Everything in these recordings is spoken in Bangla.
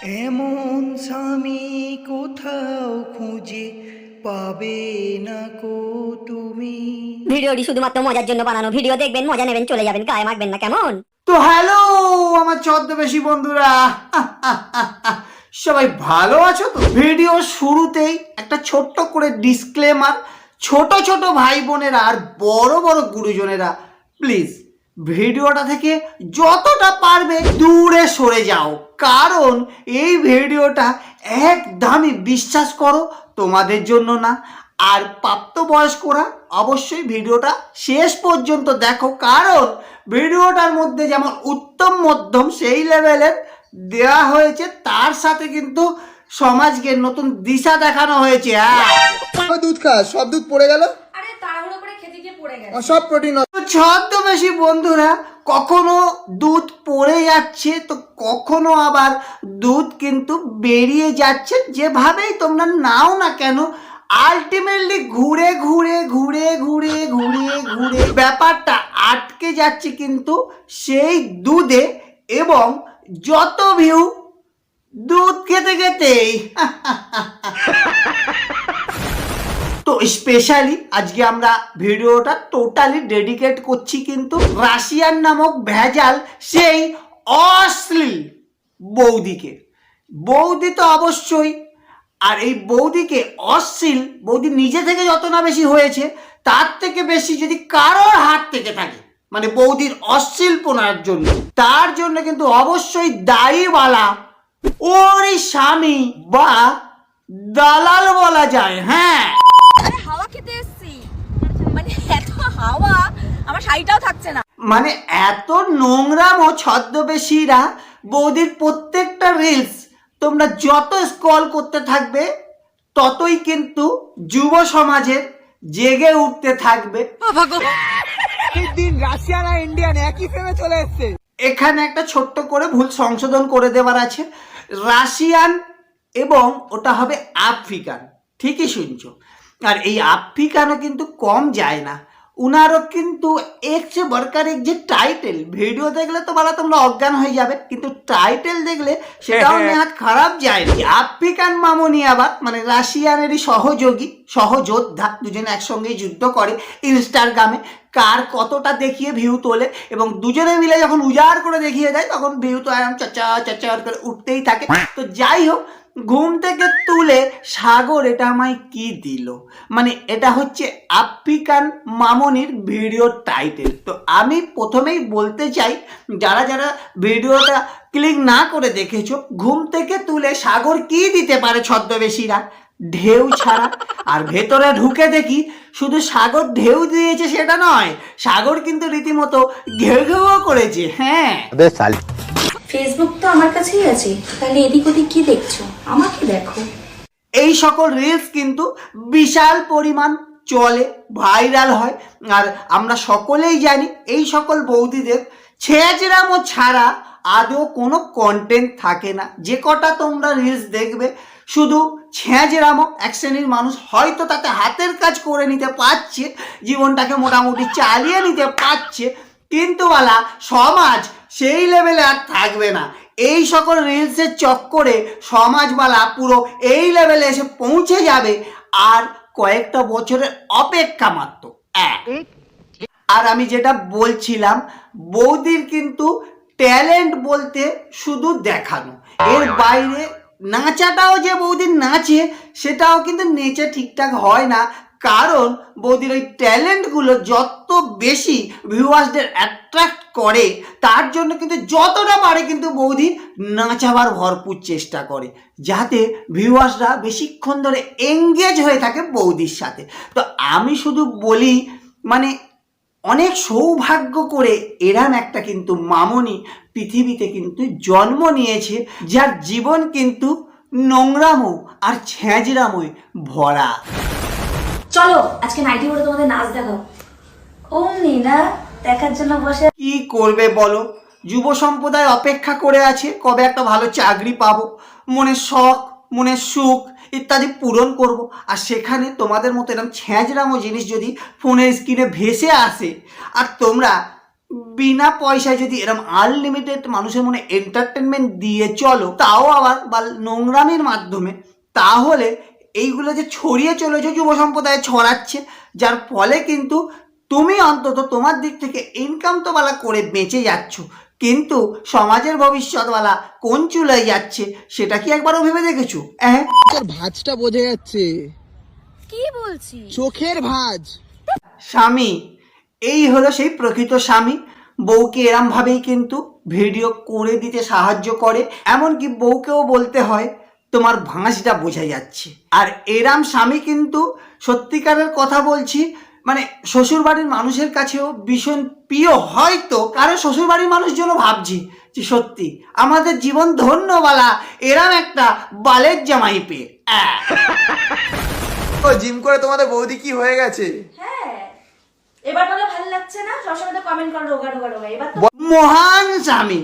এমন স্বামী কোথাও খুঁজে পাবে না কো তুমি। ভিডিওটি শুধুমাত্র মজার জন্য বানানো। ভিডিও দেখবেন, মজা নেবেন, চলে যাবেন, গায়ে মাখবেন না, কেমন? তো হ্যালো আমার ছদ্মবেশী বন্ধুরা, সবাই ভালো আছো তো? ভিডিও শুরুতেই একটা ছোট্ট করে ডিসক্লেমার, ছোট ছোট ভাই বোনেরা আর বড় বড় গুরুজনেরা প্লিজ ভিডিওটা থেকে যতটা পারবে দূরে সরে যাও, কারণ এই ভিডিওটা একদমই বিশ্বাস করো তোমাদের জন্য না। আর প্রাপ্তবয়স্করা অবশ্যই ভিডিওটা শেষ পর্যন্ত দেখো, কারণ ভিডিওটার মধ্যে যেমন উত্তম মধ্যম সেই লেভেলের দেওয়া হয়েছে, তার সাথে কিন্তু সমাজকে নতুন দিশা দেখানো হয়েছে। দুধ খা, সব দুধ পড়ে গেল, আরে তাড়াহুড়ো করে খেতে গিয়ে পড়ে গেছে। সব প্রোটিন। ছদ্মবেশী বন্ধুরা, কখনো দুধ পড়ে যাচ্ছে তো কখনো আবার দুধ কিন্তু বেরিয়ে যাচ্ছে। যেভাবেই তোমরা নাও না কেন, আলটিমেটলি ঘুরে ঘুরে ঘুরে ঘুরে ঘুরে ঘুরে ব্যাপারটা আটকে যাচ্ছে কিন্তু সেই দুধে, এবং যত ভিউ দুধ খেতে খেতেই। তো স্পেশালি আজকে আমরা ভিডিওটা টোটালি ডেডিকেট করছি কিন্তু রাশিয়ান নামক ভেজাল সেই অশ্লীল বৌদিকে। বৌদি তো অবশ্যই, আর এই বৌদিকে অশ্লীল বৌদি নিজে থেকে যত না বেশি হয়েছে, তার থেকে বেশি যদি কারোর হাত থেকে থাকে, মানে বৌদির অশ্লীলপনার জন্য, তার জন্য কিন্তু অবশ্যই দায়ীওয়ালা ওর স্বামী বা দালাল বলা যায়। হ্যাঁ, আরে হাওয়া খেতে এসেছি, মানে এত হাওয়া আমার শাড়িটাও থাকছে না। মানে এত নোংরাম ও ছদ্মবেশীরা বৌদির প্রত্যেকটা রিলস তোমরা যত স্ক্রল করতে থাকবে ততই কিন্তু যুব সমাজের জেগে উঠতে থাকবে। দিন রাশিয়ান আর ইন্ডিয়ান একই ফ্রেমে চলে এসছে। এখানে একটা ছোট্ট করে ভুল সংশোধন করে দেওয়ার আছে, রাশিয়ান এবং ওটা হবে আফ্রিকান, ঠিকই শুনছো। আর এই আফ্রিকানও কিন্তু কম যায় না, উনারও কিন্তু এক যে বরকার এক যে টাইটেল, ভিডিও দেখলে তো বলা তোমরা অজ্ঞান হয়ে যাবে, কিন্তু টাইটেল দেখলে সেটাও নেহাত খারাপ যায় না। আফ্রিকান মামনি আবার মানে রাশিয়ানেরই সহযোগী সহযোদ্ধা, দুজনে একসঙ্গেই যুদ্ধ করে ইনস্টাগ্রামে, কার কতটা দেখিয়ে ভিউ তোলে, এবং দুজনে মিলে যখন উজাড় করে দেখিয়ে দেয় তখন ভিউ তো আরাম চাচা চাচা করে উঠতেই থাকে। তো যাই হোক, ঘুম থেকে তুলে সাগর এটা আমায় কি দিল, মানে এটা হচ্ছে আফ্রিকান মামনির ভিডিও টাইটেল। তো আমি প্রথমেই বলতে চাই, যারা যারা ভিডিওটা ক্লিক না করে দেখেছো, ঘুম থেকে তুলে সাগর কি দিতে পারে ছদ্মবেশীরা? ঢেউ ছাড়া। আর ভেতরে ঢুকে দেখি শুধু সাগর ঢেউ দিয়েছে সেটা নয়, সাগর কিন্তু রীতিমতো ঘেউ ঘেউ করেছে। হ্যাঁ, ফেসবুক তো আমার কাছেই আছে, তাহলে এদিক ওদিক কি দেখছো? আমাকে দেখো। এই সকল রিলস কিন্তু বিশাল পরিমাণ চলে, ভাইরাল হয়। আর আমরা সকলেই জানি এই সকল বৌদিদের ছেঁচড়ামো ছাড়া আদৌ কোনো কন্টেন্ট থাকে না। যে কটা তোমরা রিলস দেখবে শুধু ছেঁচড়ামো, এক শ্রেণীর মানুষ হয়তো তাতে হাতের কাজ করে নিতে পারছে, জীবনটাকে মোটামুটি চালিয়ে নিতে পারছে, কিন্তু ওয়ালা সমাজ সেই লেভেলে আর থাকবে না। এই সকল রিলসের চক্করে সমাজবালা পুরো এই লেভেলে এসে পৌঁছে যাবে, আর কয়েকটা বছরের অপেক্ষা মাত্র। আর আমি যেটা বলছিলাম, বৌদির কিন্তু ট্যালেন্ট বলতে শুধু দেখানো, এর বাইরে নাচাটাও যে বৌদির নাচে সেটাও কিন্তু নেচে ঠিকঠাক হয় না, কারণ বৌদির ওই ট্যালেন্টগুলো যত বেশি ভিউয়ার্সদের অ্যাট্রাক্ট করে, তার জন্য কিন্তু যতটা পারে কিন্তু বৌদি নাচাবার ভরপুর চেষ্টা করে, যাতে ভিউয়ার্সরা বেশিক্ষণ ধরে এঙ্গেজ হয়ে থাকে বৌদির সাথে। তো আমি শুধু বলি, মানে অনেক সৌভাগ্য করে এরাম একটা কিন্তু মামনি পৃথিবীতে কিন্তু জন্ম নিয়েছে, যার জীবন কিন্তু নোংরামো আর ছেঁচড়ামোয় ভরা। চলো আজকে নাইটি পরে তোমাদের নাচ দেখাও। অমনি না দেখার জন্য বসে। কি করবে বলো, যুব সম্প্রদায় অপেক্ষা করে আছে কবে একটা ভালো চাকরি পাবো, মনের শখ মনের সুখ ইত্যাদি পূরণ করব, আর সেখানে তোমাদের মতো এরকম ছেঁচড়ামো জিনিস যদি ফোনের স্ক্রিনে ভেসে আসে, আর তোমরা বিনা পয়সায় যদি এরকম আনলিমিটেড মানুষের মনে এন্টারটেনমেন্ট দিয়ে চলো, তাও আবার বা নোংরামির মাধ্যমে, তাহলে এইগুলো যে ছড়িয়ে চলেছে যুব সম্প্রদায়ে ছড়াচ্ছে, যার ফলে কিন্তু তুমি অন্তত তোমার দিক থেকে ইনকাম তো বালা করে বেঁচে যাচ্ছ, কিন্তু সমাজের ভবিষ্যৎওয়ালা কোন চুলায় যাচ্ছে সেটা কি একবারও ভেবে দেখেছো? তোর ভাঁজটা বোঝা যাচ্ছে, কি বলছি? চোখের ভাঁজ। স্বামী, এই হলো সেই প্রকৃত স্বামী। বউকে এরম ভাবেই কিন্তু ভিডিও করে দিতে সাহায্য করে, এমনকি বউকেও বলতে হয় তোমার ভাঁজটা বোঝা যাচ্ছে। আর এরম স্বামী কিন্তু সত্যিকারের কথা বলছি, মানে শ্বশুরবাড়ির মানুষের কাছেও ভীষণ প্রিয়। হয়তো কারণ শ্বশুরবাড়ির মানুষজন ভাবছি যে সত্যি আমাদের জীবন ধন্যবালা এরম একটা বালের জামাই পেয়ে। ও জিম করে তোমাদের বৌদি কি হয়ে গেছে? হ্যাঁ, এবার বলে ভালো লাগছে না, সবসময় তো কমেন্ট করো রোগা রোগা রোগা, এবার তো মহান স্বামী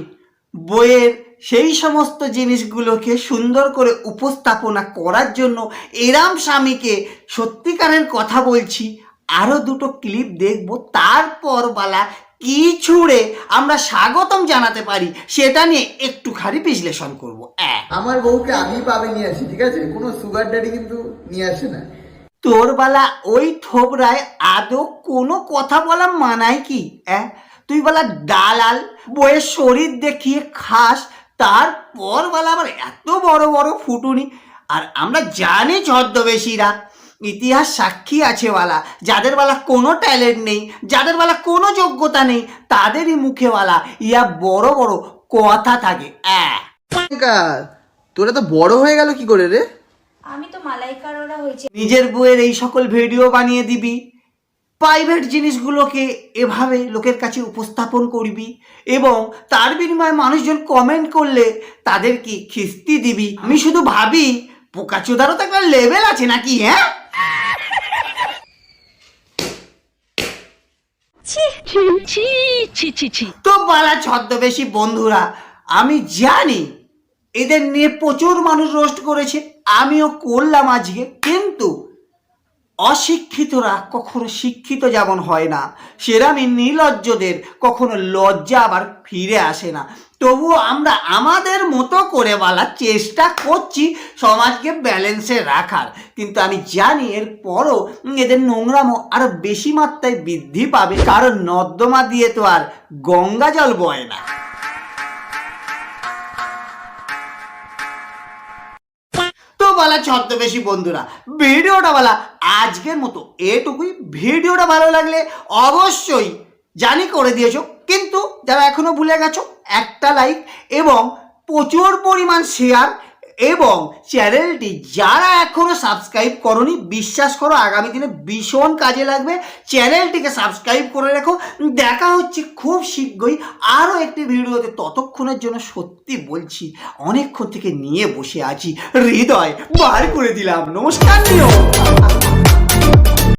বইয়ের সেই সমস্ত জিনিসগুলোকে সুন্দর করে উপস্থাপনা করার জন্য এরাম স্বামীকে সত্যিকারের কথা বলছি, আরো দুটো ক্লিপ দেখবো, তারপর বালা কি ছুড়ে আমরা স্বাগতম জানাতে পারি সেটা নিয়ে একটুখানি বিশ্লেষণ করবো। আমার বউকে আমি পাবে নিয়ে আসি, ঠিক আছে? কোনো সুগার ড্যাডি কিন্তু নিয়ে আসে না। তোর বালা ওই থোবরায় আদৌ কোনো কথা বলা মানায় কি? তুই বলা দালাল, বইয়ের শরীর দেখিয়ে খাস, তারপর বলা আবার এত বড় বড় ফুটুনি। আর আমরা জানি ছদ্মবেশীরা, ইতিহাস সাক্ষী আছে বালা, যাদের বেলা কোনো ট্যালেন্ট নেই, যাদের বেলা কোনো যোগ্যতা নেই, তাদেরই মুখে বালা ইয়া বড় বড় কথা থাকে। তোরা তো বড় হয়ে গেল কি করে রে? আমি তো মালাইকার ওরা হয়েছে। নিজের বইয়ের এই সকল ভিডিও বানিয়ে দিবি, প্রাইভেট জিনিসগুলোকে এভাবে লোকের কাছে উপস্থাপন করবি, এবং তার বিনিময়ে মানুষজন কমেন্ট করলে তাদের কি খিস্তি দিবি। আমি শুধু ভাবি পোকাচোদারও তো একটা লেভেল আছে নাকি? তো বালা ছদ্মবেশী বন্ধুরা, আমি জানি এদের নিয়ে প্রচুর মানুষ রোস্ট করেছে, আমিও করলাম আজকে, কিন্তু অশিক্ষিতরা কখনো শিক্ষিত যেমন হয় না, সেরামই নির্লজ্জদের কখনো লজ্জা আবার ফিরে আসে না। তবুও আমরা আমাদের মতো করে বলার চেষ্টা করছি সমাজকে ব্যালেন্সে রাখার, কিন্তু আমি জানি এর পরও এদের নোংরামো আরো বেশি মাত্রায় বৃদ্ধি পাবে, কারণ নর্দমা দিয়ে তো আর গঙ্গা জল বয় না। বলা ছদ্মবেশী বন্ধুরা, ভিডিওটা বলা আজকের মতো এটুকুই। ভিডিওটা ভালো লাগলে অবশ্যই জানি করে দিয়েছো, কিন্তু যারা এখনো ভুলে গেছো একটা লাইক এবং প্রচুর পরিমাণ শেয়ার, এবং চ্যানেলটি যারা এখনো সাবস্ক্রাইব করনি, বিশ্বাস করো আগামী দিনে ভীষণ কাজে লাগবে। চ্যানেলটিকে সাবস্ক্রাইব করে রেখো। দেখা হচ্ছে খুব শীঘ্রই আরও একটি ভিডিওতে। ততক্ষণের জন্য সত্যি বলছি অনেকক্ষণ থেকে নিয়ে বসে আছি, হৃদয় বার করে দিলাম। নমস্কার নিও।